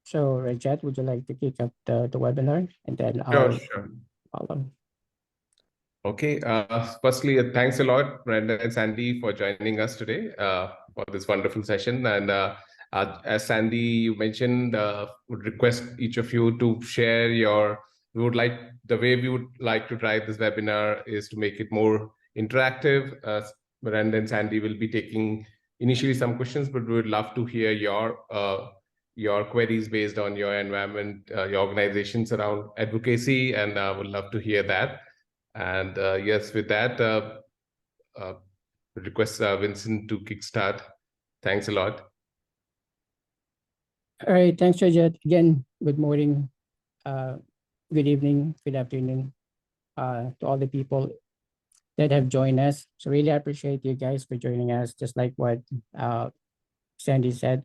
So, Rajat, would you like to kick up the webinar and then Sure, I'll sure. follow? Okay. Firstly, thanks a lot, Maranda and Sandy, for joining us today for this wonderful session. And as Sandy, you mentioned, would request each of you to share the way we would like to drive this webinar is to make it more interactive. Maranda and Sandy will be taking initially some questions, but we would love to hear your queries based on your environment, your organizations around advocacy, and I would love to hear that. And yes, with that, request Vincent to kickstart. Thanks a lot. All right, thanks, Rajat. Again, good morning, good evening, good afternoon to all the people that have joined us. So really appreciate you guys for joining us, just like what Sandy said.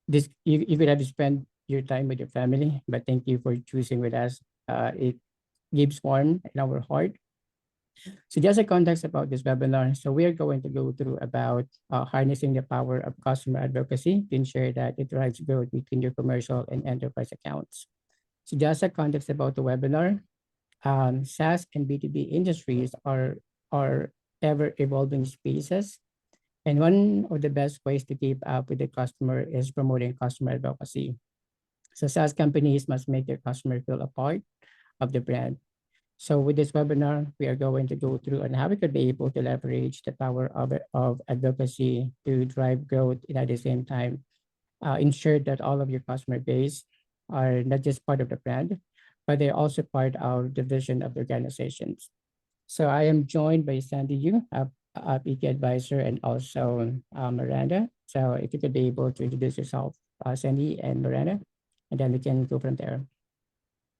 This you could have spent your time with your family, but thank you for choosing with us. It gives warmth in our heart. So just a context about this webinar. So we are going to go through about harnessing the power of customer advocacy to ensure that it drives growth between your commercial and enterprise accounts. So just a context about the webinar. SaaS and B2B industries are ever evolving spaces. And one of the best ways to keep up with the customer is promoting customer advocacy. So SaaS companies must make their customer feel a part of the brand. So with this webinar, we are going to go through on how we could be able to leverage the power of advocacy to drive growth and at the same time ensure that all of your customer base are not just part of the brand, but they're also part of the vision of the organizations. So I am joined by Sandy Yu, AppEQ advisor, and also Maranda. So if you could be able to introduce yourself, Sandy and Maranda, and then we can go from there.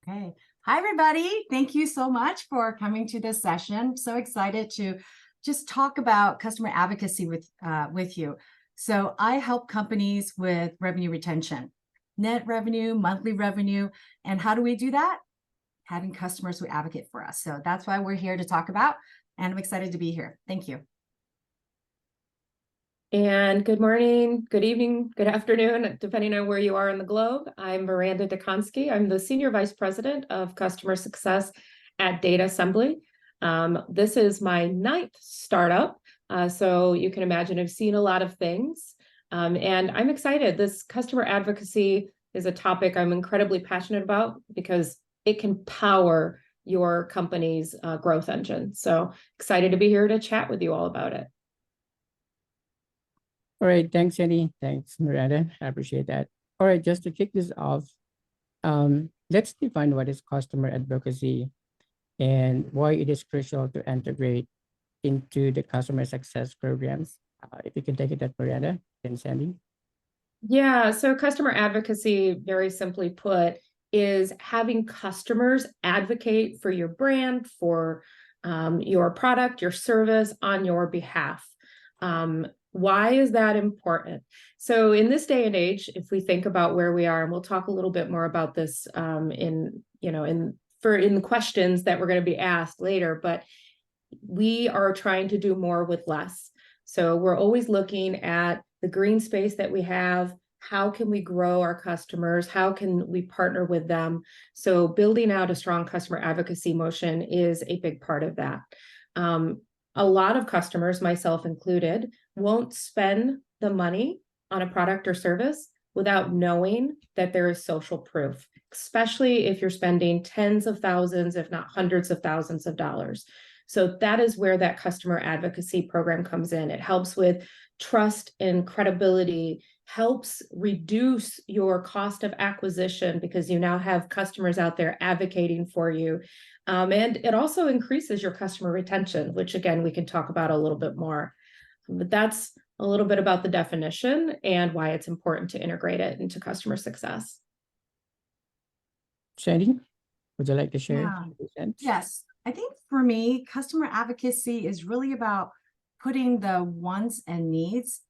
Okay. Hi, everybody. Thank you so much for coming to this session. So excited to just talk about customer advocacy with you. So I help companies with revenue retention, net revenue, monthly revenue. And how do we do that? Having customers who advocate for us. So that's why we're here to talk about, and I'm excited to be here. Thank you. And good morning, good evening, good afternoon, depending on where you are in the globe. I'm Maranda Dziekonski. I'm the Senior Vice President of Customer Success at Data Assembly. This is my 9th startup, so you can imagine I've seen a lot of things. And I'm excited. This customer advocacy is a topic I'm incredibly passionate about because it can power your company's growth engine. So excited to be here to chat with you all about it. All right, thanks, Sandy. Thanks, Miranda. I appreciate that. All right, just to kick this off, let's define what is customer advocacy and why it is crucial to integrate into the customer success programs. If you can take it, that Miranda and Sandy. Yeah, so customer advocacy, very simply put, is having customers advocate for your brand, for your product, your service on your behalf. Why is that important? So in this day and age, if we think about where we are, and we'll talk a little bit more about this in the questions that we're going to be asked later, but we are trying to do more with less. So we're always looking at the green space that we have. How can we grow our customers? How can we partner with them? So building out a strong customer advocacy motion is a big part of that. A lot of customers, myself included, won't spend the money on a product or service without knowing that there is social proof, especially if you're spending tens of thousands, if not hundreds of thousands of dollars. So that is where that customer advocacy program comes in. It helps with trust and credibility, helps reduce your cost of acquisition because you now have customers out there advocating for you. And it also increases your customer retention, which again, we can talk about a little bit more. But that's a little bit about the definition and why it's important to integrate it into customer success. Sandy, would you like to share? Yeah. Yes. I think for me, customer advocacy is really about putting the wants and needs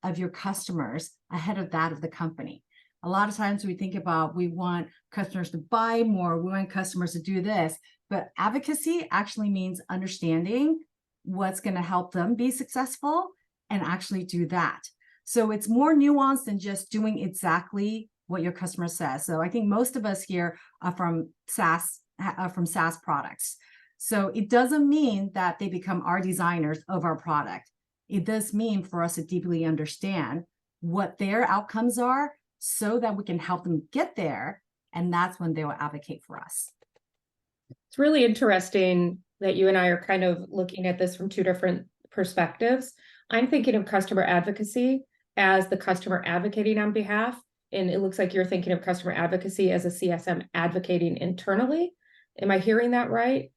of your customers ahead of that of the company. A lot of times we think about, we want customers to buy more, we want customers to do this, but advocacy actually means understanding what's going to help them be successful and actually do that. So it's more nuanced than just doing exactly what your customer says. So I think most of us here are from SaaS products. So it doesn't mean that they become our designers of our product. It does mean for us to deeply understand what their outcomes are so that we can help them get there. And that's when they will advocate for us. It's really interesting that you and I are kind of looking at this from two different perspectives. I'm thinking of customer advocacy as the customer advocating on behalf. And it looks like you're thinking of customer advocacy as a CSM advocating internally. Am I hearing that right?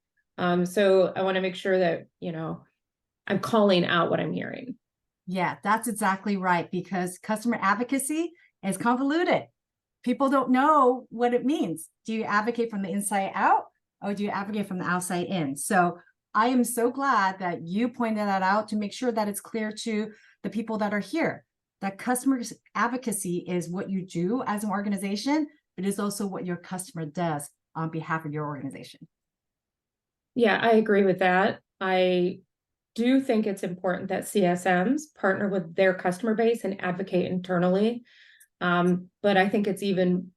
So I want to make sure that, I'm calling out what I'm hearing. Yeah, that's exactly right, because customer advocacy is convoluted. People don't know what it means. Do you advocate from the inside out, or do you advocate from the outside in? So I am so glad that you pointed that out to make sure that it's clear to the people that are here, that customer advocacy is what you do as an organization, but it's also what your customer does on behalf of your organization. Yeah, I agree with that. I do think it's important that CSMs partner with their customer base and advocate internally. But I think it's even,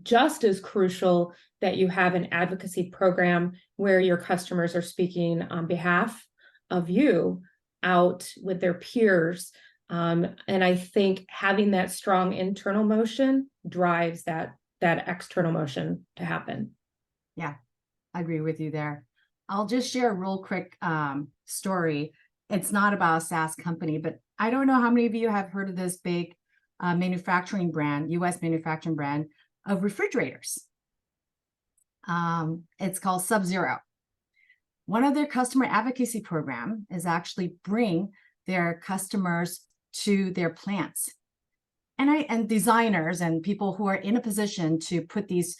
just as crucial that you have an advocacy program where your customers are speaking on behalf of you out with their peers. And I think having that strong internal motion drives that external motion to happen. Yeah, I agree with you there. I'll just share a real quick story. It's not about a SaaS company, but I don't know how many of you have heard of this big manufacturing brand, US manufacturing brand of refrigerators. It's called Sub-Zero. One of their customer advocacy program is actually bring their customers to their plants, and designers and people who are in a position to put these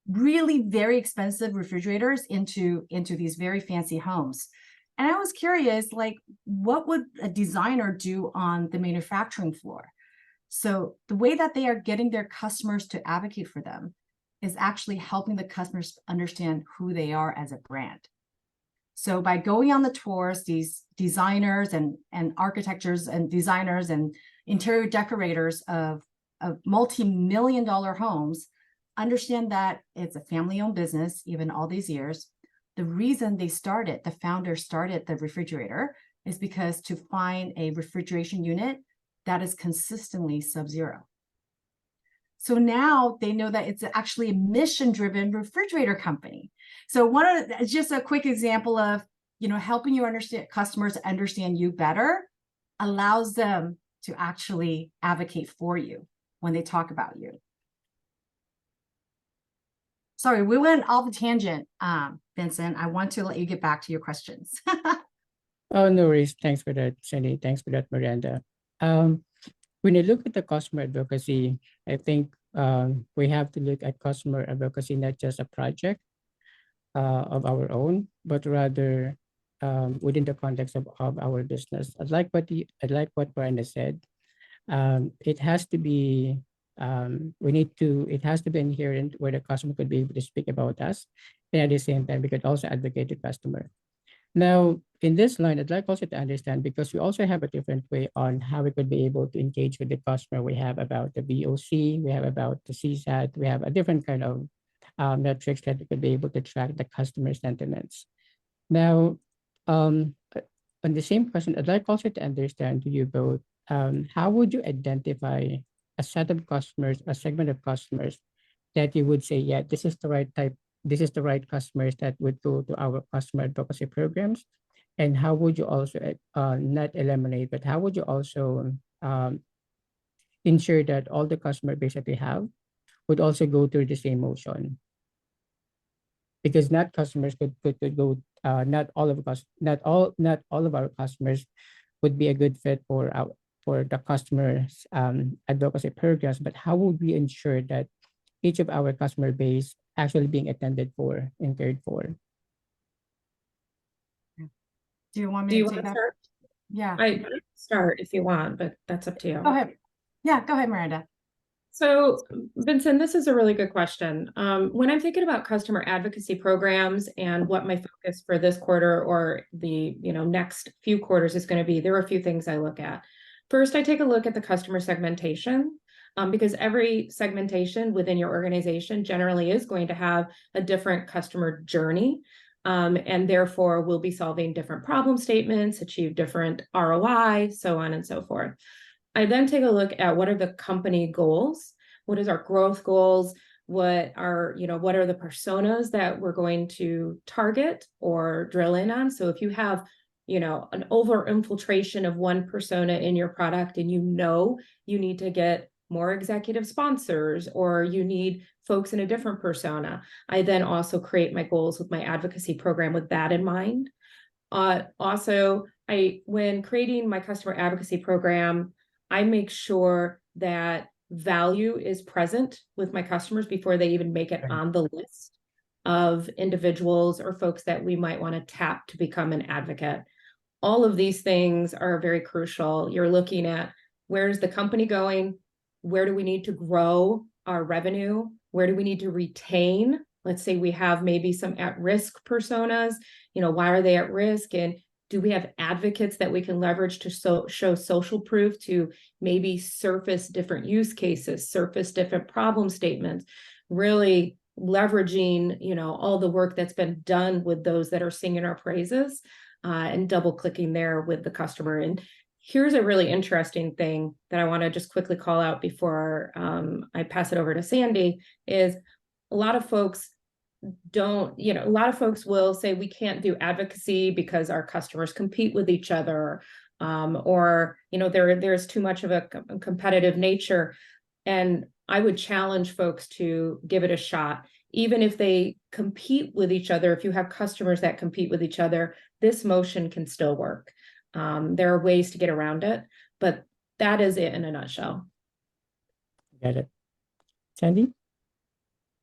really very expensive refrigerators into these very fancy homes. And I was curious, like, what would a designer do on the manufacturing floor? So the way that they are getting their customers to advocate for them is actually helping the customers understand who they are as a brand. So by going on the tours, these designers and architects and designers and interior decorators of multi-million-dollar homes understand that it's a family-owned business, even all these years. The reason the founder started the refrigerator is because to find a refrigeration unit that is consistently sub-zero. So now they know that it's actually a mission-driven refrigerator company. So just a quick example of, helping you understand customers understand you better allows them to actually advocate for you when they talk about you. Sorry, we went off a tangent, Vincent. I want to let you get back to your questions. Oh, no worries. Thanks for that, Cindy. Thanks for that, Miranda. When you look at the customer advocacy, I think we have to look at customer advocacy not just a project of our own, but rather within the context of our business. I like what Miranda said. It has to be it has to be inherent where the customer could be able to speak about us, and at the same time we could also advocate the customer. Now, in this line, I'd like also to understand, because we also have a different way on how we could be able to engage with the customer. We have about the VOC, we have about the CSAT, we have a different kind of metrics that we could be able to track the customer sentiments. Now, on the same question, I'd like also to understand to you both, how would you identify a set of customers, a segment of customers that you would say, yeah, this is the right type, this is the right customers that would go to our customer advocacy programs? And how would you also not eliminate, but how would you also ensure that all the customer base that we have would also go through the same motion? Because not customers could go, not all of us, not all of our customers would be a good fit for the customers advocacy programs. But how would we ensure that each of our customer base actually being attended for and cared for? Do you want me to take that? Start? Yeah. I start if you want, but that's up to you. Go ahead. Yeah, go ahead, Miranda. So, Vincent, this is a really good question. When I'm thinking about customer advocacy programs and what my focus for this quarter or the next few quarters is going to be, there are a few things I look at. First, I take a look at the customer segmentation. because every segmentation within your organization generally is going to have a different customer journey. And therefore we'll be solving different problem statements, achieve different ROI, so on and so forth. I then take a look at what are the company goals, what is our growth goals, what are the personas that we're going to target or drill in on. So if you have, an over infiltration of one persona in your product and you need to get more executive sponsors, or you need folks in a different persona, I then also create my goals with my advocacy program with that in mind. Also, when creating my customer advocacy program, I make sure that value is present with my customers before they even make it on the list of individuals or folks that we might want to tap to become an advocate. All of these things are very crucial. You're looking at, where's the company going? Where do we need to grow our revenue? Where do we need to retain? Let's say we have maybe some at-risk personas. Why are they at risk? And do we have advocates that we can leverage to show social proof to maybe surface different use cases, surface different problem statements, really leveraging, all the work that's been done with those that are singing our praises, and double clicking there with the customer. And here's a really interesting thing that I want to just quickly call out before I pass it over to Sandy, is a lot of folks will say we can't do advocacy because our customers compete with each other, or there's too much of a competitive nature. And I would challenge folks to give it a shot. Even if they compete with each other, if you have customers that compete with each other, this motion can still work. There are ways to get around it, but that is it in a nutshell. Got it. Sandy?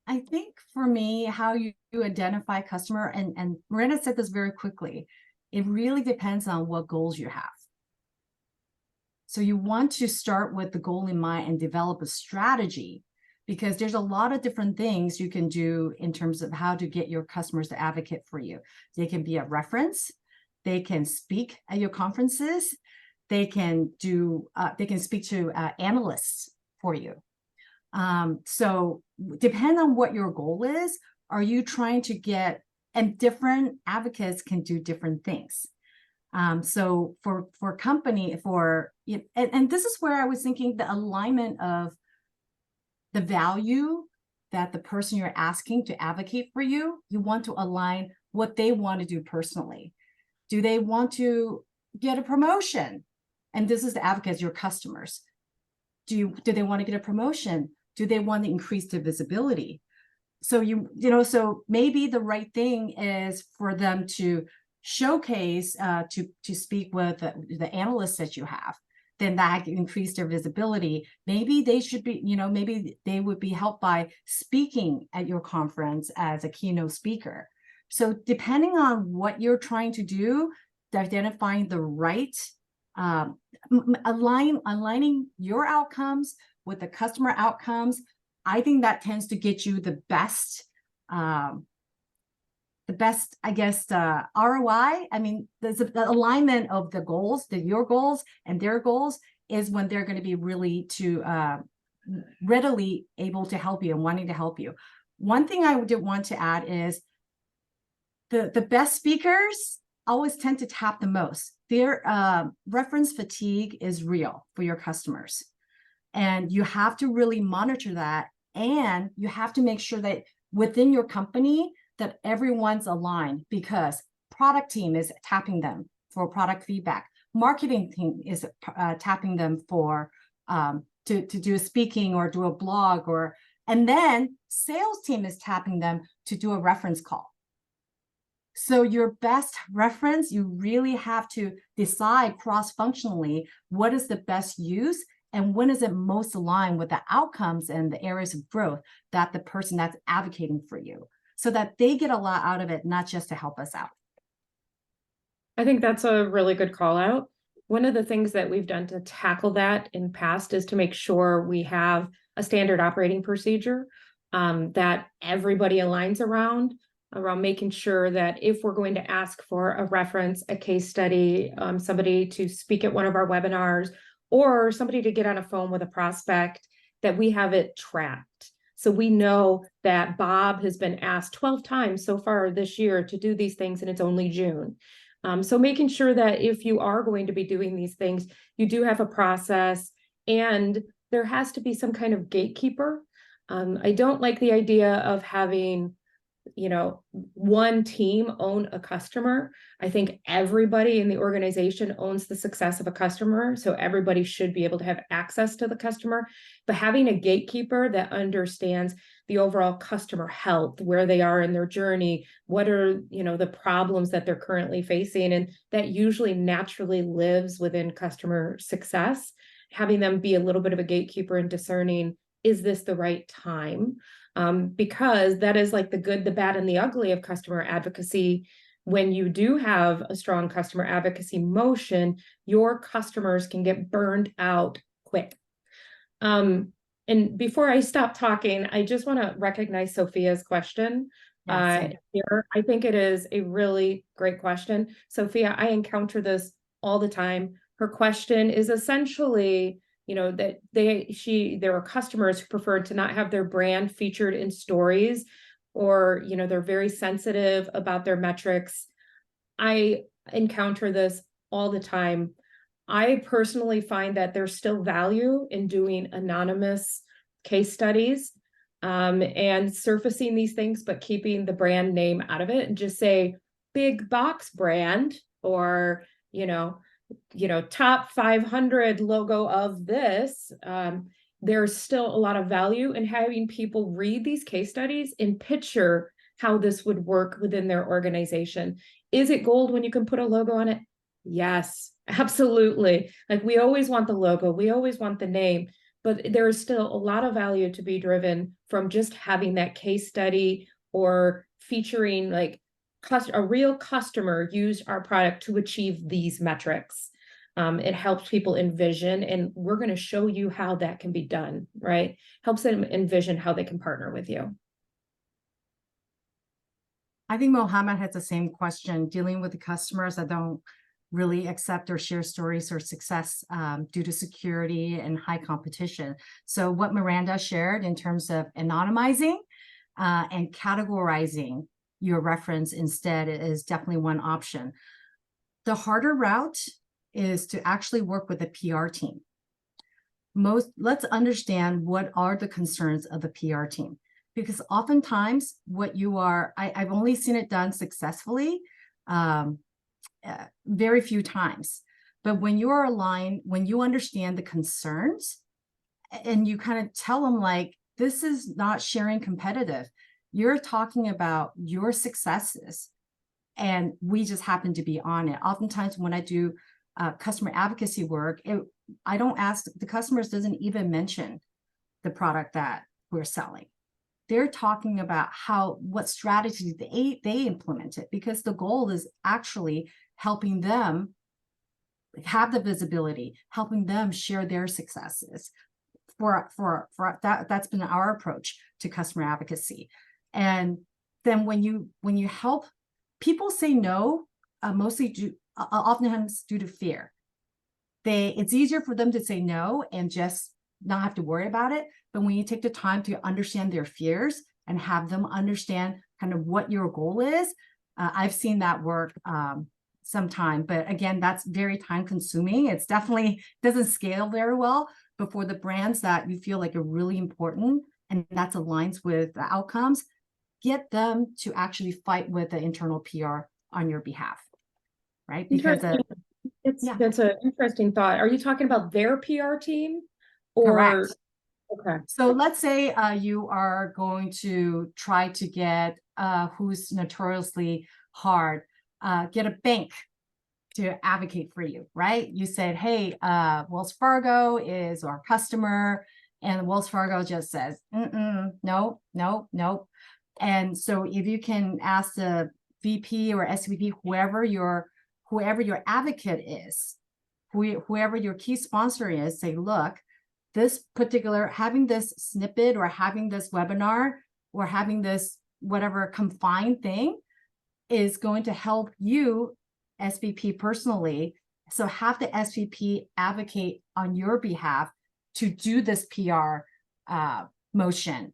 I think for me, how you identify customer, and Maranda said this very quickly, it really depends on what goals you have. So you want to start with the goal in mind and develop a strategy, because there's a lot of different things you can do in terms of how to get your customers to advocate for you. They can be a reference, they can speak at your conferences, they can speak to analysts for you. So depend on what your goal is. Are you trying to get, and different advocates can do different things. So for company, and this is where I was thinking the alignment of the value that the person you're asking to advocate for you, you want to align what they want to do personally. Do they want to get a promotion? And this is the advocates, your customers. Do they want to get a promotion? Do they want to increase their visibility? So so maybe the right thing is for them to showcase, to speak with the analysts that you have. Then that can increase their visibility. Maybe they should be, maybe they would be helped by speaking at your conference as a keynote speaker. So depending on what you're trying to do, identifying the right, aligning your outcomes with the customer outcomes, I think that tends to get you the best, I guess, ROI. I mean, the alignment of the goals, your goals and their goals, is when they're going to be really readily able to help you and wanting to help you. One thing I did want to add is the best speakers always tend to tap the most. Their reference fatigue is real for your customers. And you have to really monitor that. And you have to make sure that within your company that everyone's aligned, because product team is tapping them for product feedback. Marketing team is tapping them for to do a speaking or do a blog, and then sales team is tapping them to do a reference call. So your best reference, you really have to decide cross-functionally what is the best use and when is it most aligned with the outcomes and the areas of growth that the person that's advocating for you, so that they get a lot out of it, not just to help us out. I think that's a really good call out. One of the things that we've done to tackle that in past is to make sure we have a standard operating procedure that everybody aligns around making sure that if we're going to ask for a reference, a case study, somebody to speak at one of our webinars, or somebody to get on a phone with a prospect, that we have it tracked. So we know that Bob has been asked 12 times so far this year to do these things, and it's only June. So making sure that if you are going to be doing these things, you do have a process, and there has to be some kind of gatekeeper. I don't like the idea of having, one team own a customer. I think everybody in the organization owns the success of a customer, so everybody should be able to have access to the customer. But having a gatekeeper that understands the overall customer health, where they are in their journey, what are, the problems that they're currently facing, and that usually naturally lives within customer success, having them be a little bit of a gatekeeper and discerning, is this the right time? Because that is like the good, the bad, and the ugly of customer advocacy. When you do have a strong customer advocacy motion, your customers can get burned out quick. And before I stop talking, I just want to recognize Sophia's question. Here, I think it is a really great question. Sophia, I encounter this all the time. Her question is essentially, that there are customers who prefer to not have their brand featured in stories, or, they're very sensitive about their metrics. I encounter this all the time. I personally find that there's still value in doing anonymous case studies, and surfacing these things, but keeping the brand name out of it, and just say big box brand, or, top 500 logo of this. There's still a lot of value in having people read these case studies and picture how this would work within their organization. Is it gold when you can put a logo on it? Yes, absolutely. Like, we always want the logo, we always want the name, but there is still a lot of value to be driven from just having that case study, or featuring like a real customer used our product to achieve these metrics. It helps people envision, and we're going to show you how that can be done, right? Helps them envision how they can partner with you. I think Mohammed has the same question, dealing with the customers that don't really accept or share stories or success due to security and high competition. So what Maranda shared in terms of anonymizing and categorizing your reference instead is definitely one option. The harder route is to actually work with the PR team. Let's understand what are the concerns of the PR team, because oftentimes I've only seen it done successfully very few times. But when you are aligned, when you understand the concerns, and you kind of tell them, like, this is not sharing competitive, you're talking about your successes, and we just happen to be on it. Oftentimes when I do customer advocacy work, I don't ask, the customers doesn't even mention the product that we're selling. They're talking about what strategies they implemented, because the goal is actually helping them have the visibility, helping them share their successes. That's been our approach to customer advocacy. And then when you help people say no, oftentimes due to fear. It's easier for them to say no and just not have to worry about it. But when you take the time to understand their fears and have them understand kind of what your goal is, I've seen that work sometime. But again, that's very time consuming. It's definitely doesn't scale very well. But for the brands that you feel like are really important and that aligns with the outcomes, get them to actually fight with the internal PR on your behalf, right? Because that's an interesting thought. Are you talking about their PR team? Correct. Okay. So let's say you are going to try to get who's notoriously hard, get a bank to advocate for you, right? You said, hey, Wells Fargo is our customer, and Wells Fargo just says, no. And so if you can ask the VP or SVP, whoever your advocate is, whoever your key sponsor is, say, look, this particular, having this snippet or having this webinar or having this whatever confined thing is going to help you, SVP, personally. So have the SVP advocate on your behalf to do this PR motion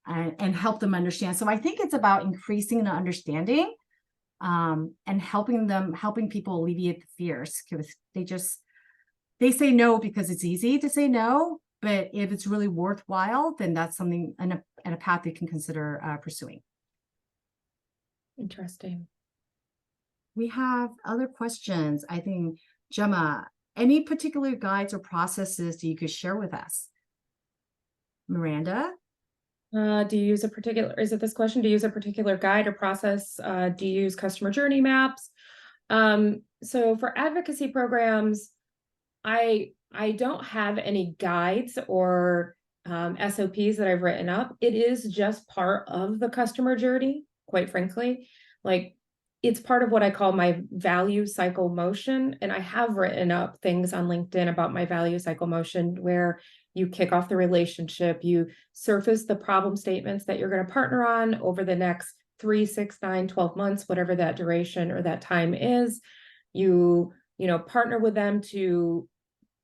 and help them understand. So I think it's about increasing the understanding and helping people alleviate the fears, because they say no because it's easy to say no, but if it's really worthwhile, then that's something and a path they can consider pursuing. Interesting. We have other questions. I think, Gemma, any particular guides or processes that you could share with us? Miranda? Do you use a particular, is it this question? Do you use a particular guide or process? Do you use customer journey maps? So for advocacy programs, I don't have any guides or SOPs that I've written up. It is just part of the customer journey, quite frankly. Like, it's part of what I call my value cycle motion. And I have written up things on LinkedIn about my value cycle motion, where you kick off the relationship, you surface the problem statements that you're going to partner on over the next 3, 6, 9, 12 months, whatever that duration or that time is. You partner with them to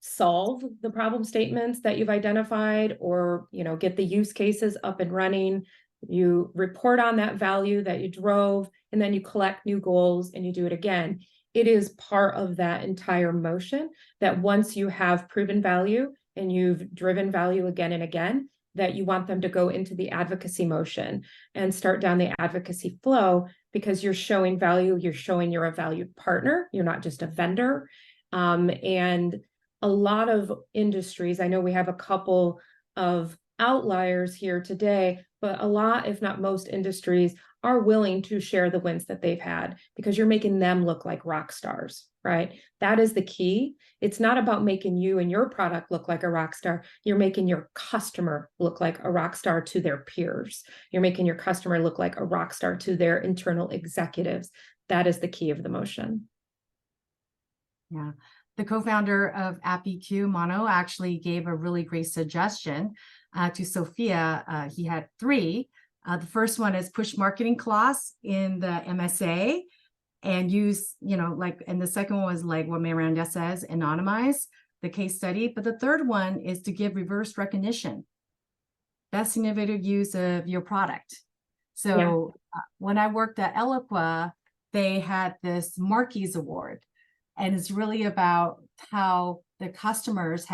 solve the problem statements that you've identified, or, get the use cases up and running. You report on that value that you drove, and then you collect new goals and you do it again. It is part of that entire motion that once you have proven value and you've driven value again and again, that you want them to go into the advocacy motion and start down the advocacy flow, because you're showing value, you're showing you're a valued partner, you're not just a vendor. And a lot of industries, I know we have a couple of outliers here today, but a lot, if not most industries, are willing to share the wins that they've had, because you're making them look like rock stars, right? That is the key. It's not about making you and your product look like a rock star. You're making your customer look like a rock star to their peers. You're making your customer look like a rock star to their internal executives. That is the key of the motion. Yeah. The co-founder of AppEQ, Mano, actually gave a really great suggestion to Sophia. He had 3. The first one is push marketing clause in the MSA and use, and the second one was like what Miranda says, anonymize the case study. But the third one is to give reverse recognition, best innovative use of your product. So when I worked at Eloqua, they had this Marquis Award. And it's really about how the customers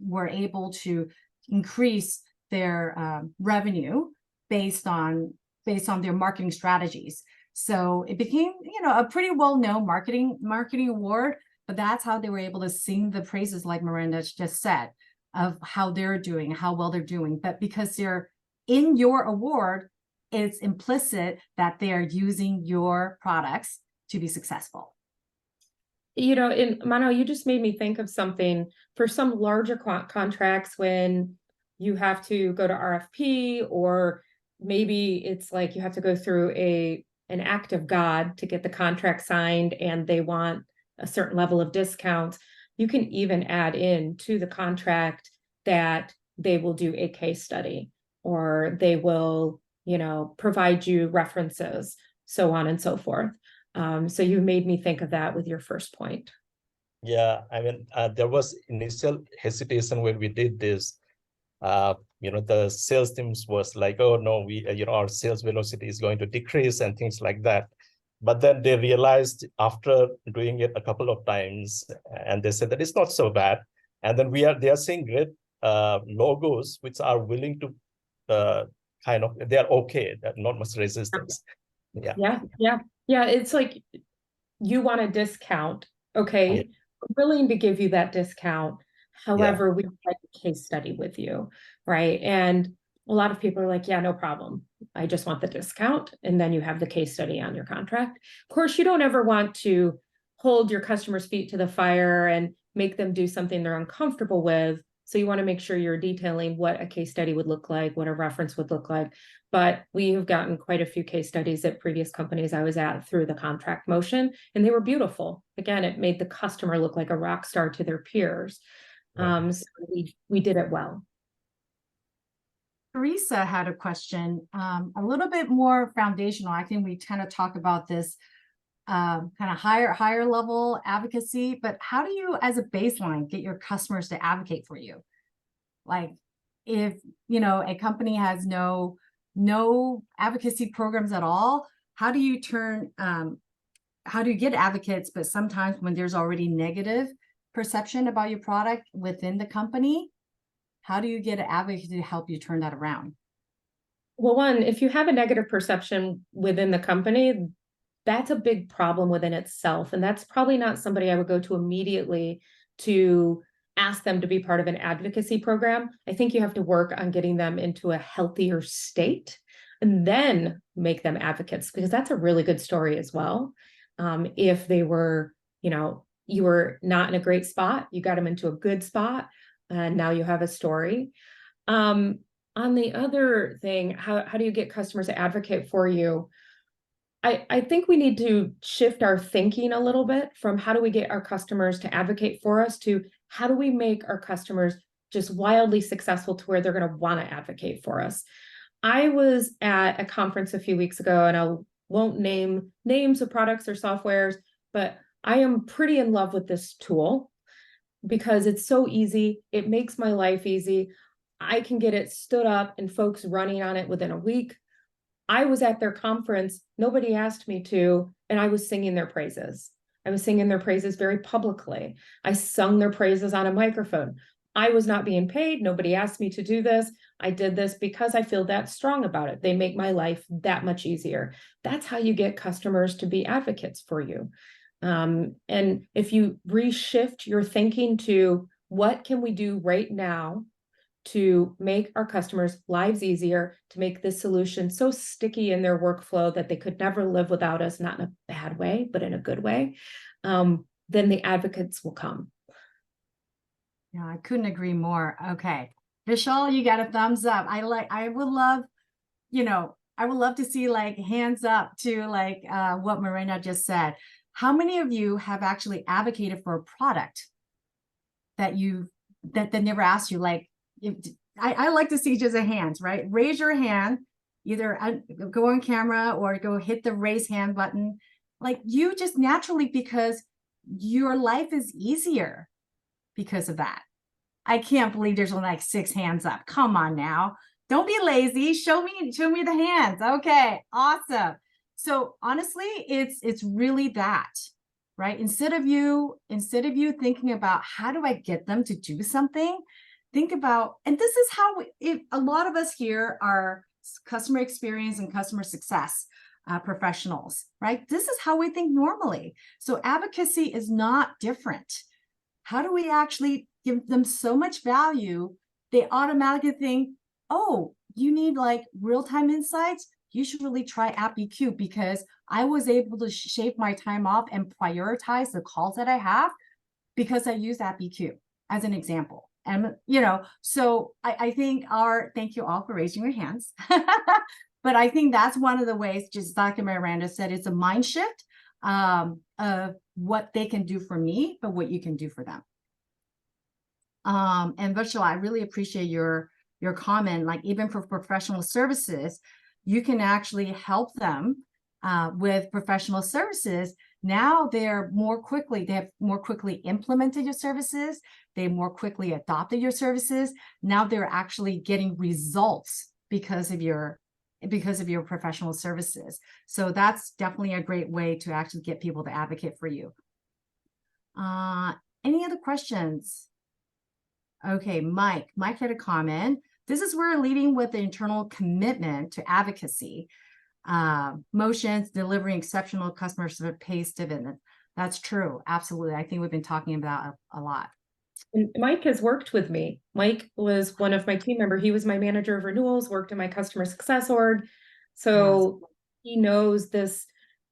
were able to increase their revenue based on their marketing strategies. So it became, a pretty well-known marketing award. But that's how they were able to sing the praises, like Miranda just said, of how they're doing, how well they're doing. But because they're in your award, it's implicit that they are using your products to be successful. In Mano, you just made me think of something for some larger contracts when you have to go to RFP, or maybe it's like you have to go through an act of God to get the contract signed and they want a certain level of discount. You can even add in to the contract that they will do a case study, or they will, provide you references, so on and so forth. So you made me think of that with your first point. Yeah, there was initial hesitation when we did this. The sales teams was like, oh no, our sales velocity is going to decrease and things like that. But then they realized after doing it a couple of times, and they said that it's not so bad. And then they are seeing great logos which are willing to they are okay, that not much resistance. Yeah. It's like, you want a discount. Okay. We're willing to give you that discount. However, we would like a case study with you. Right. And a lot of people are like, yeah, no problem. I just want the discount. And then you have the case study on your contract. Of course, you don't ever want to hold your customers' feet to the fire and make them do something they're uncomfortable with. So you want to make sure you're detailing what a case study would look like, what a reference would look like. But we have gotten quite a few case studies at previous companies I was at through the contract motion, and they were beautiful. Again, it made the customer look like a rock star to their peers. So we did it well. Teresa had a question, a little bit more foundational. I think we tend to talk about this kind of higher level advocacy, but how do you, as a baseline, get your customers to advocate for you? Like, if, you know, a company has no advocacy programs at all, how do you get advocates? But sometimes when there's already negative perception about your product within the company, how do you get an advocate to help you turn that around? Well, one, if you have a negative perception within the company, that's a big problem within itself. And that's probably not somebody I would go to immediately to ask them to be part of an advocacy program. I think you have to work on getting them into a healthier state and then make them advocates, because that's a really good story as well. If they were, you know, you were not in a great spot, you got them into a good spot, and now you have a story. On the other thing, how do you get customers to advocate for you? I think we need to shift our thinking a little bit from how do we get our customers to advocate for us to how do we make our customers just wildly successful to where they're going to want to advocate for us. I was at a conference a few weeks ago, and I won't name names of products or softwares, but I am pretty in love with this tool because it's so easy. It makes my life easy. I can get it stood up and folks running on it within a week. I was at their conference, nobody asked me to, and I was singing their praises. I was singing their praises very publicly. I sung their praises on a microphone. I was not being paid. Nobody asked me to do this. I did this because I feel that strong about it. They make my life that much easier. That's how you get customers to be advocates for you. And if you reshift your thinking to what can we do right now to make our customers' lives easier, to make this solution so sticky in their workflow that they could never live without us, not in a bad way, but in a good way, then the advocates will come. Yeah, I couldn't agree more. Okay. Vishal, you got a thumbs up. I would love, you know, I would love to see like hands up to like what Maranda just said. How many of you have actually advocated for a product that never asked you? Like, I like to see just a hands, right? Raise your hand, either go on camera or go hit the raise hand button. Like you just naturally, because your life is easier because of that. I can't believe there's only like 6 hands up. Come on now. Don't be lazy. Show me the hands. Okay, awesome. So honestly, it's really that, right? Instead of you thinking about how do I get them to do something, think about, and this is how a lot of us here are customer experience and customer success professionals, right? This is how we think normally. So advocacy is not different. How do we actually give them so much value, they automatically think, oh, you need like real-time insights? You should really try AppEQ, because I was able to shave my time off and prioritize the calls that I have because I use AppEQ as an example. And, you know, so I think thank you all for raising your hands. But I think that's one of the ways, just Dr. Maranda said, it's a mind shift of what they can do for me, but what you can do for them. And Vishal, I really appreciate your comment. Like even for professional services, you can actually help them with professional services. Now they have more quickly implemented your services. They more quickly adopted your services. Now they're actually getting results because of your professional services. So that's definitely a great way to actually get people to advocate for you. Any other questions? Okay, Mike had a comment. This is where leading with the internal commitment to advocacy, motions, delivering exceptional customer service pays dividends. That's true. Absolutely. I think we've been talking about a lot. And Mike has worked with me. Mike was one of my team members. He was my manager of renewals, worked in my customer success org. So yes, he knows this.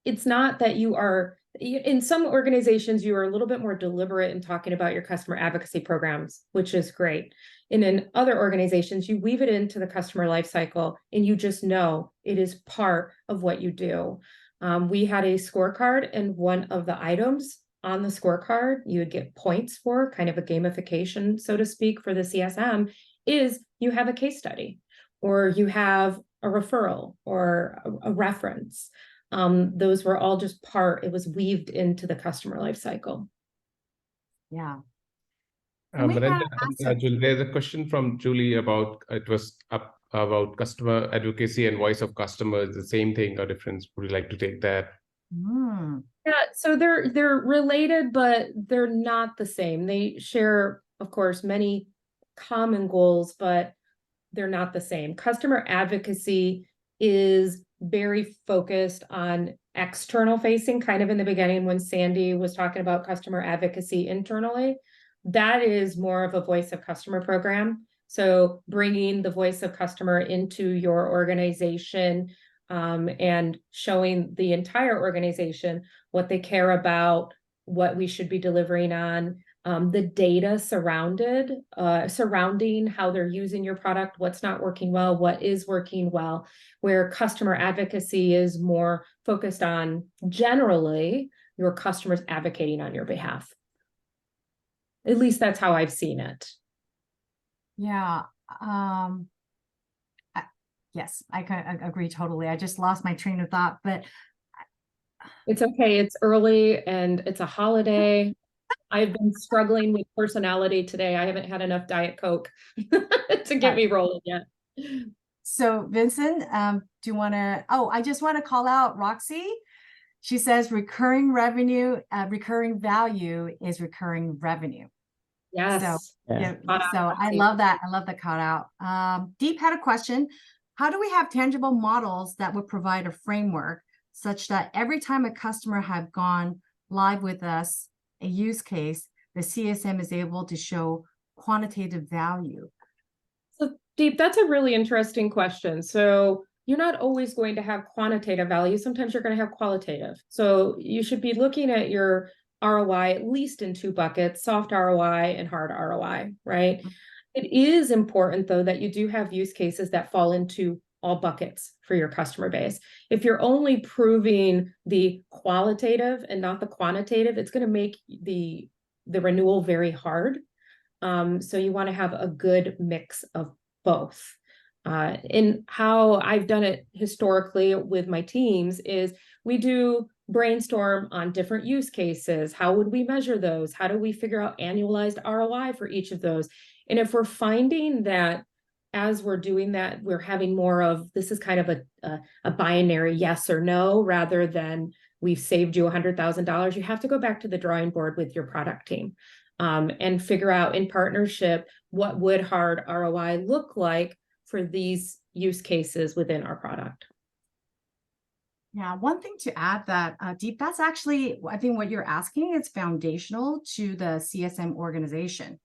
It's not that you are, in some organizations, you are a little bit more deliberate in talking about your customer advocacy programs, which is great. And in other organizations, you weave it into the customer lifecycle and you just know it is part of what you do. We had a scorecard, and one of the items on the scorecard you would get points for, kind of a gamification, so to speak, for the CSM, is you have a case study or you have a referral or a reference. Those were all just it was weaved into the customer life cycle. Yeah. We Maranda, have asked Julie, there's a question from Julie about it was up about customer advocacy and voice of customers. The same thing or difference? Would you like to take that? Yeah, so they're related, but they're not the same. They share, of course, many common goals, but they're not the same. Customer advocacy is very focused on external facing, kind of in the beginning when Sandy was talking about customer advocacy internally. That is more of a voice of customer program. So bringing the voice of customer into your organization, and showing the entire organization what they care about, what we should be delivering on, the data surrounding how they're using your product, what's not working well, what is working well, where customer advocacy is more focused on generally your customers advocating on your behalf. At least that's how I've seen it. Yeah. Yes, I can agree totally. I just lost my train of thought, but it's okay. It's early and it's a holiday. I've been struggling with personality today. I haven't had enough Diet Coke to get me rolling yet. So Vincent, do you want to, I just want to call out Roxy. She says recurring revenue, recurring value is recurring revenue. Yes. So, yeah, so I love that. I love the call out. Deep had a question. How do we have tangible models that would provide a framework such that every time a customer have gone live with us, a use case, the CSM is able to show quantitative value? So Deep, that's a really interesting question. So you're not always going to have quantitative value. Sometimes you're going to have qualitative. So you should be looking at your ROI at least in two buckets, soft ROI and hard ROI, right? It is important, though, that you do have use cases that fall into all buckets for your customer base. If you're only proving the qualitative and not the quantitative, it's going to make the renewal very hard. So you want to have a good mix of both. And how I've done it historically with my teams is we do brainstorm on different use cases. How would we measure those? How do we figure out annualized ROI for each of those? And if we're finding that as we're doing that, we're having more of this is kind of a binary yes or no, rather than we've saved you $100,000, you have to go back to the drawing board with your product team and figure out in partnership, what would hard ROI look like for these use cases within our product. Yeah, one thing to add that, Deep, that's actually, I think what you're asking is foundational to the CSM organization.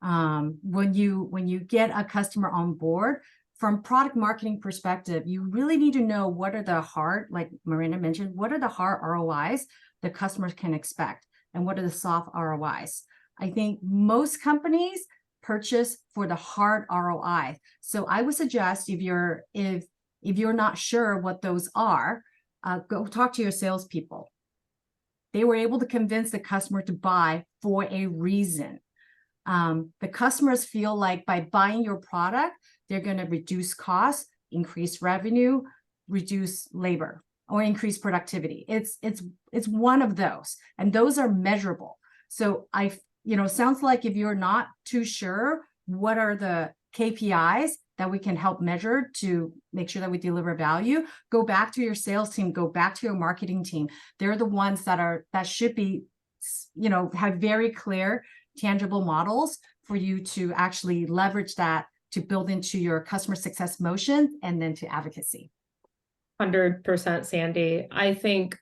When you get a customer on board, from product marketing perspective, you really need to know what are the hard, like Maranda mentioned, what are the hard ROIs the customers can expect, and what are the soft ROIs. I think most companies purchase for the hard ROI. So I would suggest if you're not sure what those are, go talk to your salespeople. They were able to convince the customer to buy for a reason. The customers feel like by buying your product, they're going to reduce costs, increase revenue, reduce labor, or increase productivity. It's one of those, and those are measurable. So sounds like if you're not too sure what are the KPIs that we can help measure to make sure that we deliver value, go back to your sales team, go back to your marketing team. They're the ones that should be, have very clear, tangible models for you to actually leverage that to build into your customer success motion and then to advocacy. 100%, Sandy. I think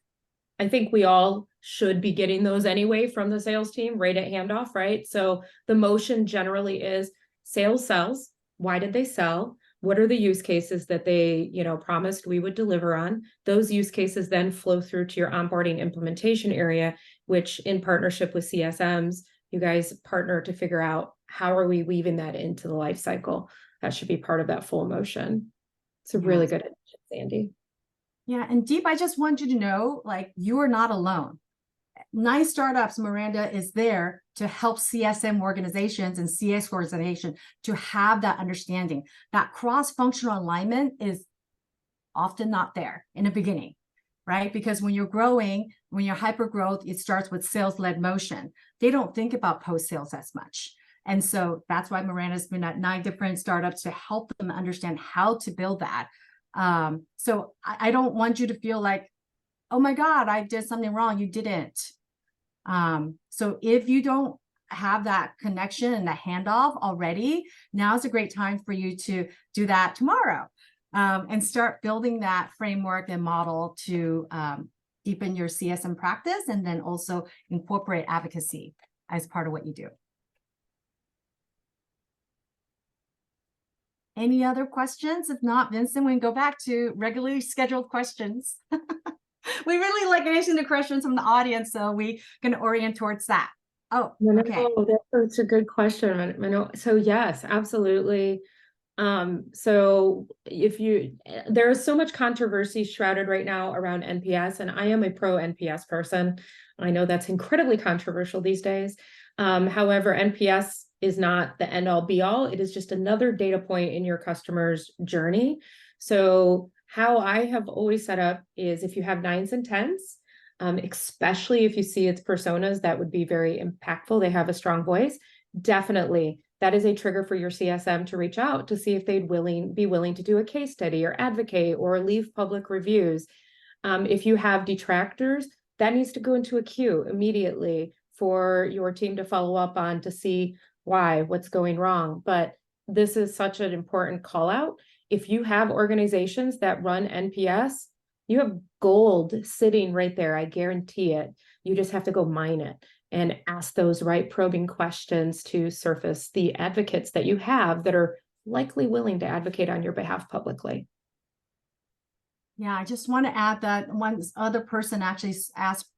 we all should be getting those anyway from the sales team right at handoff, right? So the motion generally is sales sells. Why did they sell? What are the use cases that they, promised we would deliver on? Those use cases then flow through to your onboarding implementation area, which in partnership with CSMs, you guys partner to figure out how are we weaving that into the life cycle. That should be part of that full motion. It's a really good addition, Sandy. Yeah, and Deep, I just want you to know, you are not alone. 9 Startups, Maranda, is there to help CSM organizations and CS organizations to have that understanding. That cross-functional alignment is often not there in the beginning, right? Because when you're growing, when you're hyper growth, it starts with sales-led motion. They don't think about post-sales as much. And so that's why Miranda's been at 9 different startups to help them understand how to build that. So I don't want you to feel like, oh my God, I did something wrong. You didn't. So if you don't have that connection and the handoff already, now's a great time for you to do that tomorrow, and start building that framework and model to deepen your CSM practice, and then also incorporate advocacy as part of what you do. Any other questions? If not, Vincent, we can go back to regularly scheduled questions. We really like answering the questions from the audience, so we can orient towards that. Oh, okay. That's a good question. So yes, absolutely. So there is so much controversy shrouded right now around NPS, and I am a pro NPS person. I know that's incredibly controversial these days. However, NPS is not the end all be all. It is just another data point in your customer's journey. So how I have always set up is if you have 9s and 10s, especially if you see its personas that would be very impactful, they have a strong voice, definitely that is a trigger for your CSM to reach out to see if they'd be willing to do a case study or advocate or leave public reviews. If you have detractors, that needs to go into a queue immediately for your team to follow up on to see what's going wrong. But this is such an important call out. If you have organizations that run NPS, you have gold sitting right there. I guarantee it. You just have to go mine it and ask those right probing questions to surface the advocates that you have that are likely willing to advocate on your behalf publicly. Yeah, I just want to add that one other person actually asked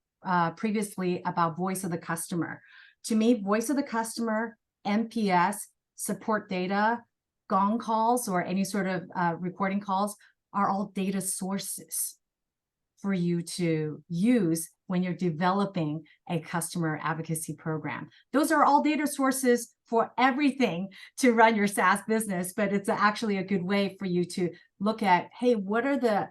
previously about voice of the customer. To me, voice of the customer, NPS, support data, gong calls, or any sort of recording calls are all data sources for you to use when you're developing a customer advocacy program. Those are all data sources for everything to run your SaaS business, but it's actually a good way for you to look at, hey, what are the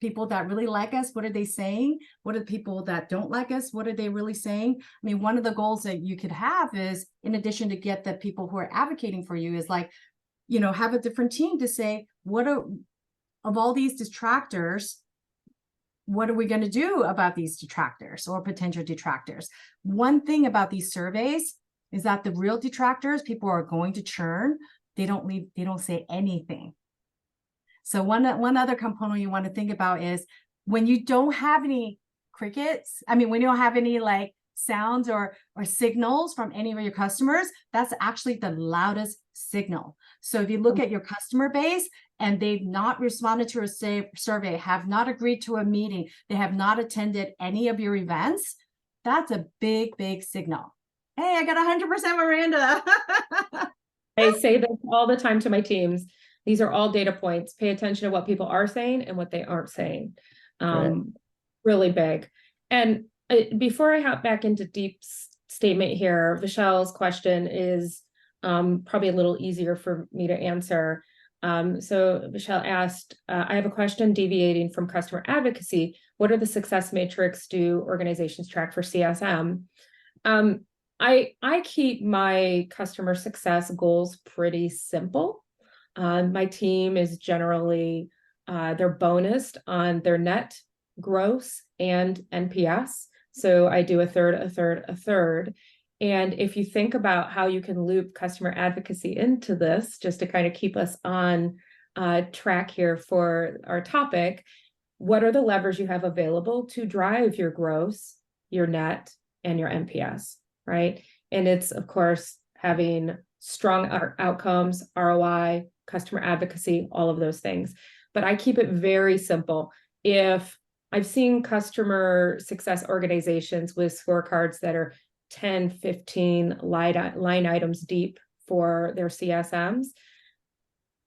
people that really like us? What are they saying? What are the people that don't like us? What are they really saying? I mean, one of the goals that you could have is, in addition to get the people who are advocating for you, is like, you know, have a different team to say, of all these detractors, what are we going to do about these detractors or potential detractors? One thing about these surveys is that the real detractors, people are going to churn. They don't say anything. So one other component you want to think about is when you don't have any crickets, when you don't have any like sounds or signals from any of your customers, that's actually the loudest signal. So if you look at your customer base and they've not responded to a survey, have not agreed to a meeting, they have not attended any of your events, that's a big, big signal. Hey, I got 100% Miranda. I say this all the time to my teams. These are all data points. Pay attention to what people are saying and what they aren't saying. Really big. And before I hop back into deep statement here, Vishal's question is probably a little easier for me to answer. So Vishal asked, I have a question deviating from customer advocacy. What are the success metrics do organizations track for CSM? I keep my customer success goals pretty simple. My team is generally, they're bonused on their net, gross, and NPS. So I do a third, a third, a third. And if you think about how you can loop customer advocacy into this, just to kind of keep us on track here for our topic, what are the levers you have available to drive your gross, your net, and your NPS, right? And it's, of course, having strong outcomes, ROI, customer advocacy, all of those things. But I keep it very simple. If I've seen customer success organizations with scorecards that are 10, 15 line items deep for their CSMs,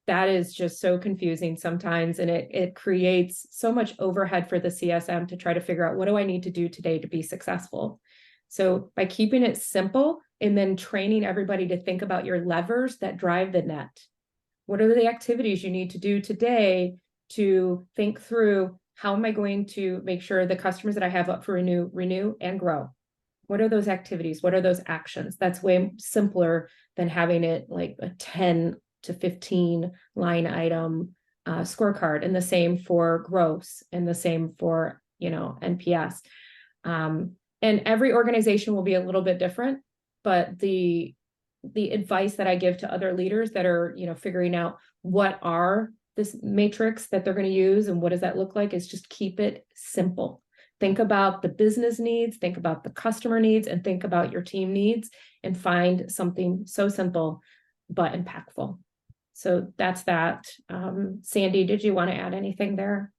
that is just so confusing sometimes. And it creates so much overhead for the CSM to try to figure out, what do I need to do today to be successful? So by keeping it simple and then training everybody to think about your levers that drive the net, what are the activities you need to do today to think through, how am I going to make sure the customers that I have up for renew and grow? What are those activities? What are those actions? That's way simpler than having it like a 10 to 15 line item scorecard, and the same for gross, and the same for, NPS. And every organization will be a little bit different, but the advice that I give to other leaders that are, figuring out what are this matrix that they're going to use and what does that look like, is just keep it simple. Think about the business needs, think about the customer needs, and think about your team needs, and find something so simple but impactful. So that's that. Sandy, did you want to add anything there?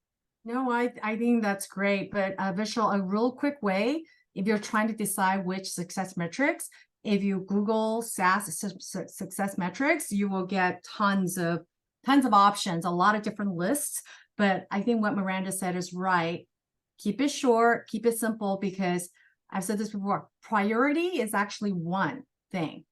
No, I think that's great. But Vishal, a real quick way, if you're trying to decide which success metrics, if you Google SaaS success metrics, you will get tons of options, a lot of different lists. But I think what Maranda said is right. Keep it short, keep it simple, because I've said this before, priority is actually one thing.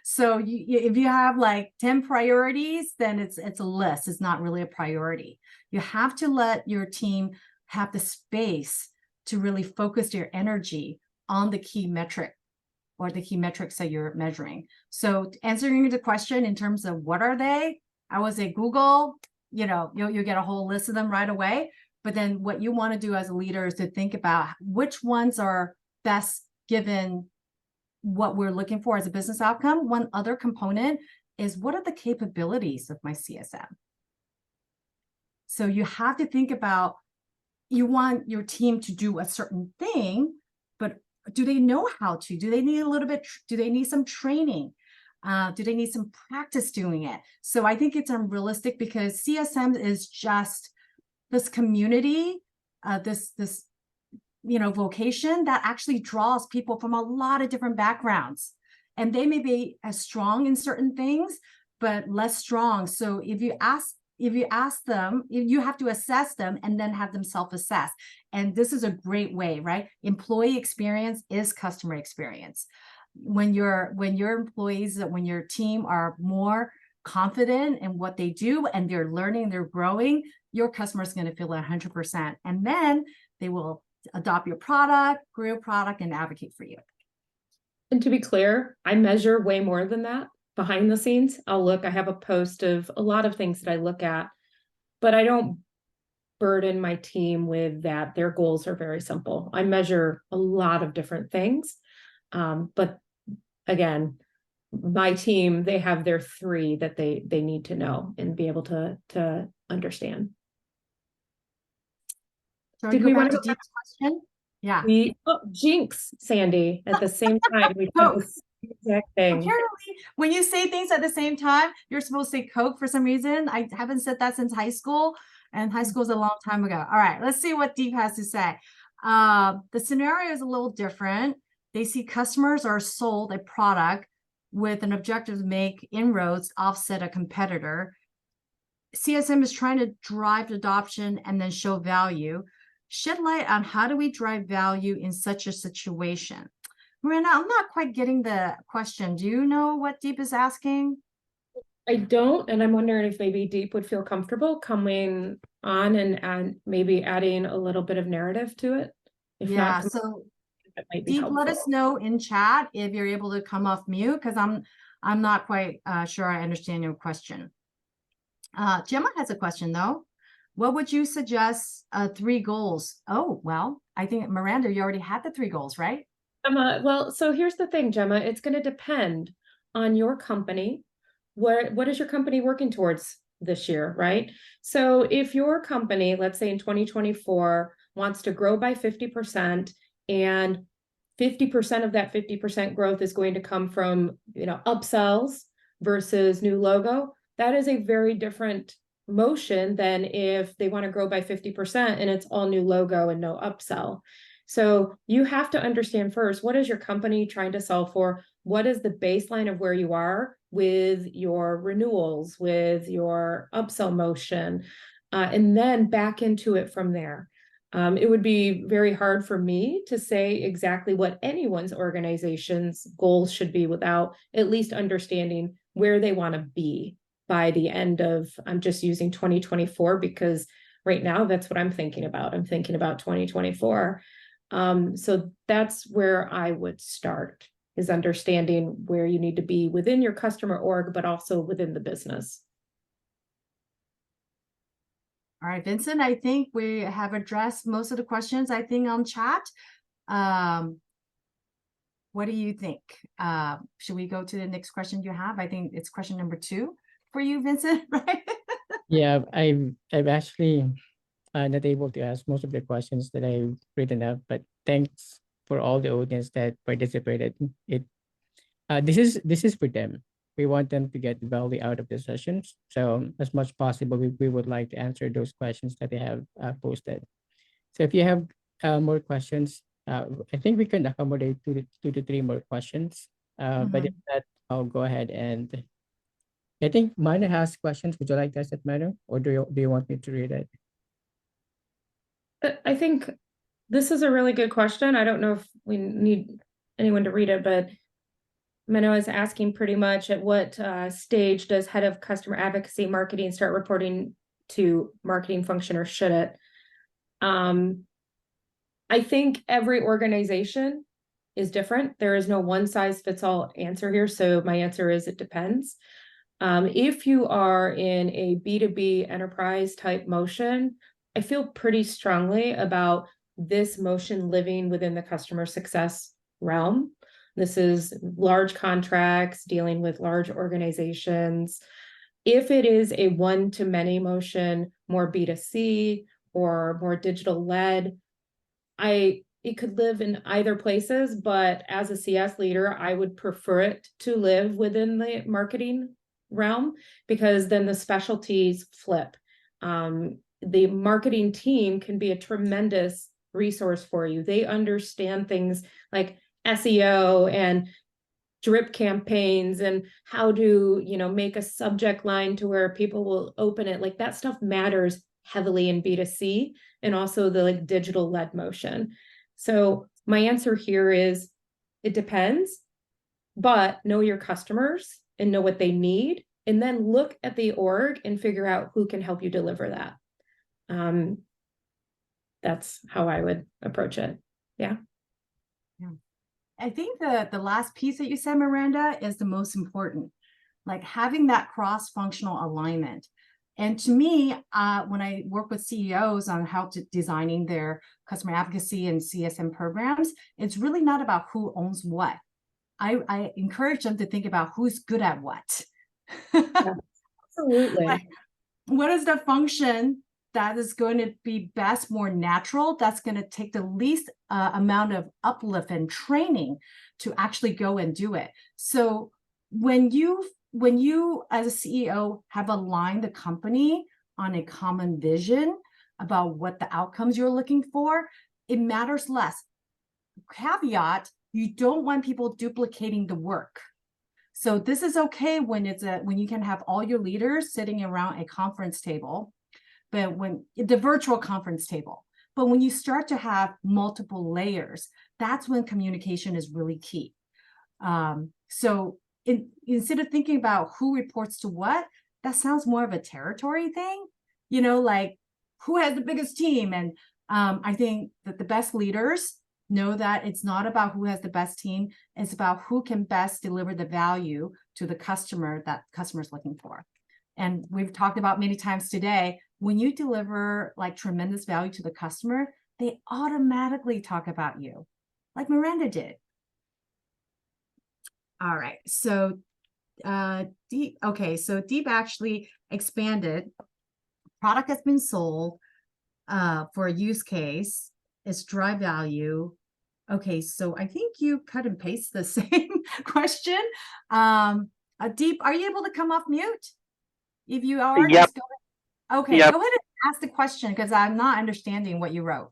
So if you have like 10 priorities, then it's a list. It's not really a priority. You have to let your team have the space to really focus their energy on the key metric or the key metrics that you're measuring. So answering the question in terms of what are they, I would say Google, you'll get a whole list of them right away. But then what you want to do as a leader is to think about which ones are best given what we're looking for as a business outcome. One other component is, what are the capabilities of my CSM? So you have to think about, you want your team to do a certain thing, but do they know how to? Do they need a little bit, do they need some training? Do they need some practice doing it? So I think it's unrealistic, because CSM is just this community, this vocation that actually draws people from a lot of different backgrounds, and they may be as strong in certain things, but less strong. So if you ask them, you have to assess them and then have them self-assess. And this is a great way, right? Employee experience is customer experience. When your employees, when your team are more confident in what they do and they're learning, they're growing, your customer is going to feel 100%. And then they will adopt your product, grow your product, and advocate for you. And to be clear, I measure way more than that behind the scenes. I have a post of a lot of things that I look at, but I don't burden my team with that. Their goals are very simple. I measure a lot of different things. But again, my team, they have their 3 that they need to know and be able to understand. So did we want to deep question? Yeah. Jinx, Sandy, at the same time. We have the exact thing. Apparently, when you say things at the same time, you're supposed to say Coke for some reason. I haven't said that since high school, and high school is a long time ago. All right, let's see what Deep has to say. The scenario is a little different. They see customers are sold a product with an objective to make inroads, offset a competitor. CSM is trying to drive adoption and then show value. Shed light on how do we drive value in such a situation. Maranda, I'm not quite getting the question. Do you know what Deep is asking? I don't, and I'm wondering if maybe Deep would feel comfortable coming on and maybe adding a little bit of narrative to it. If yeah, not, so that might be Deep, helpful. let us know in chat if you're able to come off mute, because I'm not quite sure I understand your question. Gemma has a question though. What would you suggest 3 goals? Oh, well, I think Maranda, you already had the 3 goals, right? Well, so here's the thing, Gemma. It's going to depend on your company. What is your company working towards this year, right? So if your company, let's say in 2024, wants to grow by 50%, and 50% of that 50% growth is going to come from, upsells versus new logo, that is a very different motion than if they want to grow by 50% and it's all new logo and no upsell. So you have to understand first, what is your company trying to solve for? What is the baseline of where you are with your renewals, with your upsell motion, and then back into it from there. It would be very hard for me to say exactly what anyone's organization's goals should be without at least understanding where they want to be by the end of, I'm just using 2024 because right now that's what I'm thinking about. I'm thinking about 2024. So that's where I would start, is understanding where you need to be within your customer org, but also within the business. All right, Vincent, I think we have addressed most of the questions, I think, on chat. What do you think? Should we go to the next question you have? I think it's question number 2 for you, Vincent, right? Yeah, I've actually not able to ask most of the questions that I've written up, but thanks for all the audience that participated. This is for them. We want them to get value out of the sessions. So as much possible, we would like to answer those questions that they have posted. So if you have more questions, I think we can accommodate 2 to 3 more questions. But if not, I'll go ahead and I think Manu has questions. Would you like to ask that, Manu, or do you want me to read it? I think this is a really good question. I don't know if we need anyone to read it, but Mano is asking pretty much at what stage does head of customer advocacy marketing start reporting to marketing function, or should it? I think every organization is different. There is no one size fits all answer here. So my answer is it depends. If you are in a B2B enterprise type motion, I feel pretty strongly about this motion living within the customer success realm. This is large contracts, dealing with large organizations. If it is a one-to-many motion, more B2C or more digital led, it could live in either places, but as a CS leader, I would prefer it to live within the marketing realm, because then the specialties flip. The marketing team can be a tremendous resource for you. They understand things like SEO and drip campaigns and how to, make a subject line to where people will open it. Like that stuff matters heavily in B2C and also the digital led motion. So my answer here is it depends, but know your customers and know what they need, and then look at the org and figure out who can help you deliver that. That's how I would approach it. Yeah. I think the last piece that you said, Maranda, is the most important, like having that cross-functional alignment. And to me, when I work with CEOs on how to designing their customer advocacy and CSM programs, it's really not about who owns what. I encourage them to think about who's good at what. Yeah, absolutely. Like, what is the function that is going to be best, more natural, that's going to take the least amount of uplift and training to actually go and do it. So when you as a CEO have aligned the company on a common vision about what the outcomes you're looking for, it matters less. Caveat, you don't want people duplicating the work. So this is okay when when you can have all your leaders sitting around a conference table, but when the virtual conference table, but when you start to have multiple layers, that's when communication is really key. So instead of thinking about who reports to what, that sounds more of a territory thing, like who has the biggest team. And I think that the best leaders know that it's not about who has the best team. It's about who can best deliver the value to the customer that customer is looking for. And we've talked about many times today, when you deliver like tremendous value to the customer, they automatically talk about you, like Maranda did. All right, so Deep actually expanded. Product has been sold for a use case. It's drive value. Okay, so I think you cut and paste the same question. Deep, are you able to come off mute? If you are, Yep. just go ahead. Okay, Yep. go ahead and ask the question because I'm not understanding what you wrote.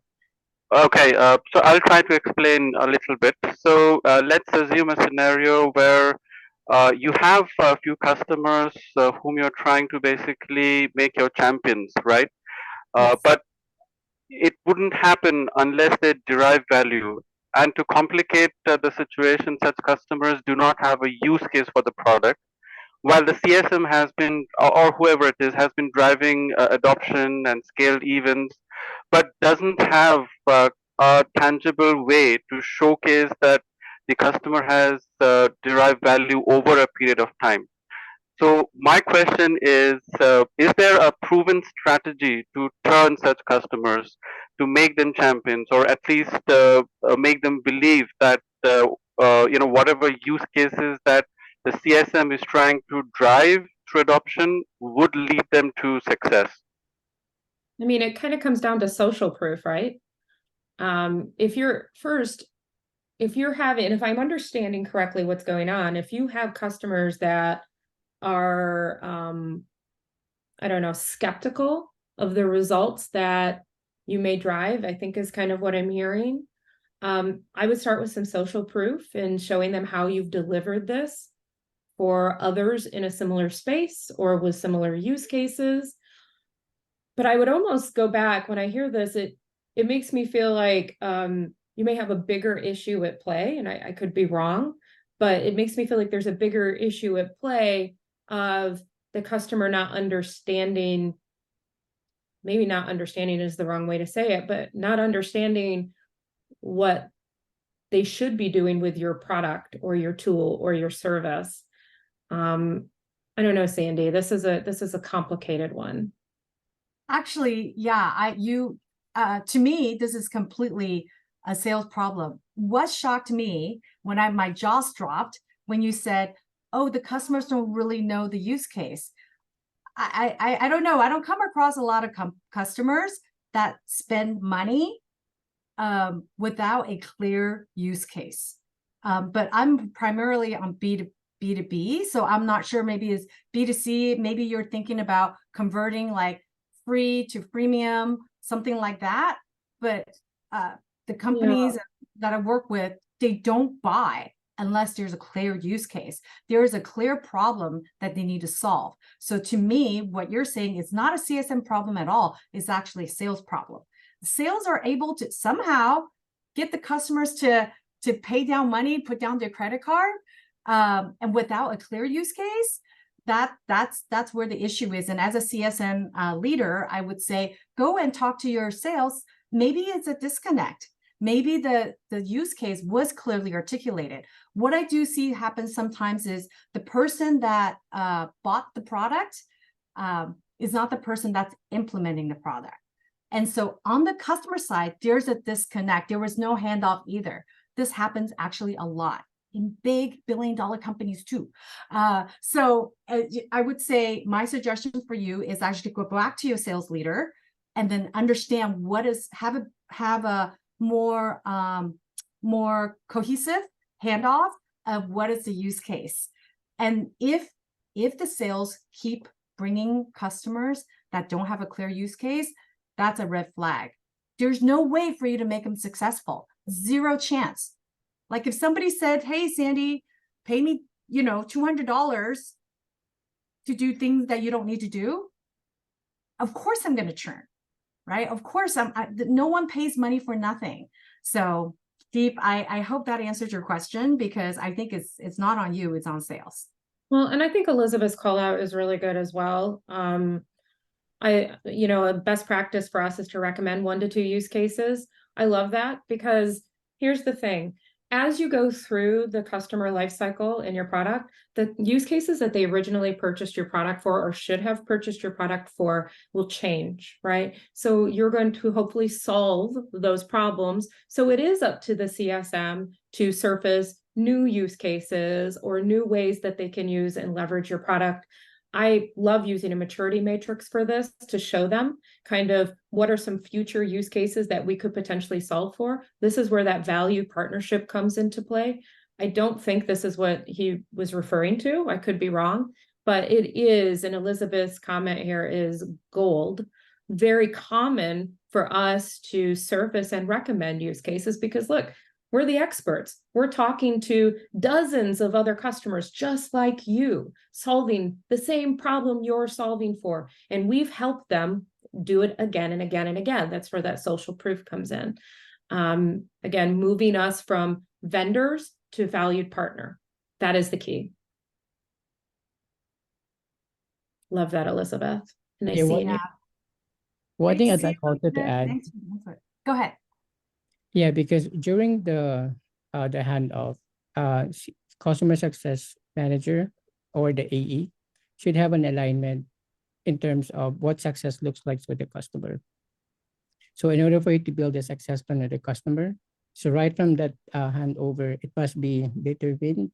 Okay, so I'll try to explain a little bit. So let's assume a scenario where you have a few customers whom you're trying to basically make your champions, right? Yes. But it wouldn't happen unless they derive value. And to complicate the situation, such customers do not have a use case for the product, while the CSM has been, or whoever it is, has been driving adoption and scaled events, but doesn't have a a tangible way to showcase that the customer has derived value over a period of time. So my question is there a proven strategy to turn such customers, to make them champions, or at least make them believe that whatever use cases that the CSM is trying to drive through adoption would lead them to success? I mean, it kind of comes down to social proof, right? If I'm understanding correctly what's going on, if you have customers that are, I don't know, skeptical of the results that you may drive, I think is kind of what I'm hearing. I would start with some social proof and showing them how you've delivered this for others in a similar space or with similar use cases. But I would almost go back when I hear this, it makes me feel like you may have a bigger issue at play, and I could be wrong, but it makes me feel like there's a bigger issue at play of the customer not understanding, maybe not understanding is the wrong way to say it, but not understanding what they should be doing with your product or your tool or your service. I don't know, Sandy, this is a complicated one. Actually, yeah, to me, this is completely a sales problem. What shocked me when my jaws dropped when you said, "Oh, the customers don't really know the use case." I don't know. I don't come across a lot of customers that spend money without a clear use case. But I'm primarily on B2B, so I'm not sure. Maybe it's B2C. Maybe you're thinking about converting like free to freemium, something like that. But the companies that I work with, they don't buy unless there's a clear use case. There is a clear problem that they need to solve. So to me, what you're saying is not a CSM problem at all. It's actually a sales problem. Sales are able to somehow get the customers to pay down money, put down their credit card, and without a clear use case, that's where the issue is. And as a CSM leader, I would say, go and talk to your sales. Maybe it's a disconnect. Maybe the use case was clearly articulated. What I do see happen sometimes is the person that bought the product is not the person that's implementing the product. And so on the customer side, there's a disconnect. There was no handoff either. This happens actually a lot in big billion-dollar companies too. So I would say my suggestion for you is actually go back to your sales leader and then understand what is, have a more cohesive handoff of what is the use case. And if the sales keep bringing customers that don't have a clear use case, that's a red flag. There's no way for you to make them successful. Zero chance. Like if somebody said, "Hey, Sandy, pay me, $200 to do things that you don't need to do," of course I'm going to churn, right? Of course, no one pays money for nothing. So, Deep, I hope that answers your question, because I think it's not on you, it's on sales. Well, and I think Elizabeth's call out is really good as well. A best practice for us is to recommend 1 to 2 use cases. I love that, because here's the thing. As you go through the customer lifecycle in your product, the use cases that they originally purchased your product for or should have purchased your product for will change, right? So you're going to hopefully solve those problems. So it is up to the CSM to surface new use cases or new ways that they can use and leverage your product. I love using a maturity matrix for this to show them kind of what are some future use cases that we could potentially solve for. This is where that value partnership comes into play. I don't think this is what he was referring to. I could be wrong, but it is, and Elizabeth's comment here is gold. Very common for us to surface and recommend use cases because look, we're the experts. We're talking to dozens of other customers just like you, solving the same problem you're solving for. And we've helped them do it again and again and again. That's where that social proof comes in. Again, moving us from vendors to valued partner. That is the key. Love that, Elizabeth. Nice seeing you. One thing I'd like also to add. Go ahead. Yeah, because during the handoff, customer success manager or the AE should have an alignment in terms of what success looks like for the customer. So in order for you to build a success plan with the customer, so right from that handover, it must be determined,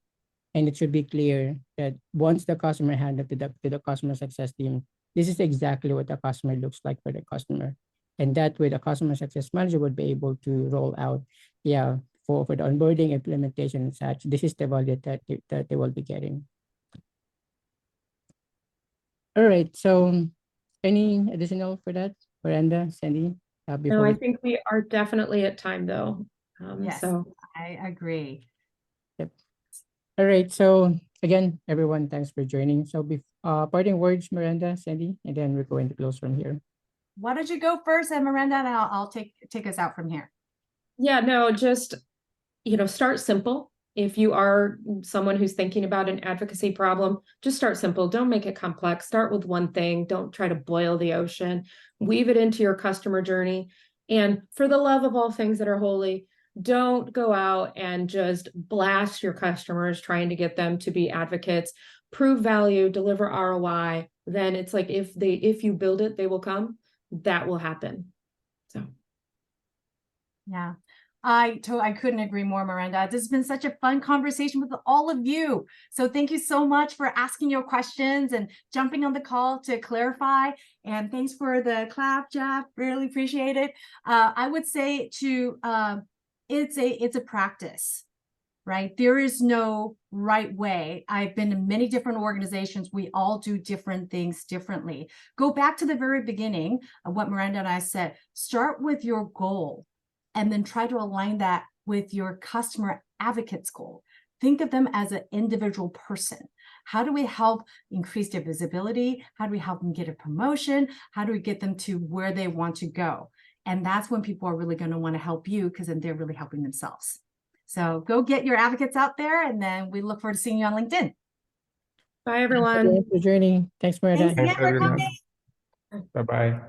and it should be clear that once the customer hand up to the customer success team, this is exactly what the customer looks like for the customer. And that way the customer success manager would be able to roll out, yeah, for the onboarding, implementation, and such. This is the value that they will be getting. All right. So any additional for that, Miranda, Sandy? No, Before I we think we are definitely at time though. Yes, So I agree. All right. So again, everyone, thanks for joining. So parting words, Miranda, Sandy, and then we're going to close from here. Why don't you go first, and Maranda, and I'll take us out from here. yeah, no, just, start simple. If you are someone who's thinking about an advocacy problem, just start simple. Don't make it complex. Start with one thing. Don't try to boil the ocean. Weave it into your customer journey. And for the love of all things that are holy, don't go out and just blast your customers trying to get them to be advocates. Prove value, deliver ROI. Then it's like if you build it, they will come. That will happen. So Yeah. I couldn't agree more, Maranda. This has been such a fun conversation with all of you. So thank you so much for asking your questions and jumping on the call to clarify. And thanks for the clap, Jeff. Really appreciate it. I would say it's a practice, right? There is no right way. I've been in many different organizations. We all do different things differently. Go back to the very beginning of what Maranda and I said. Start with your goal, and then try to align that with your customer advocate's goal. Think of them as an individual person. How do we help increase their visibility? How do we help them get a promotion? How do we get them to where they want to go? And that's when people are really going to want to help you, because then they're really helping themselves. So go get your advocates out there, and then we look forward to seeing you on LinkedIn. bye, everyone. Thanks for joining. Thanks, Miranda. Thanks again for coming. Bye-bye.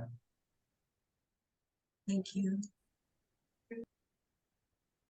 Thank you.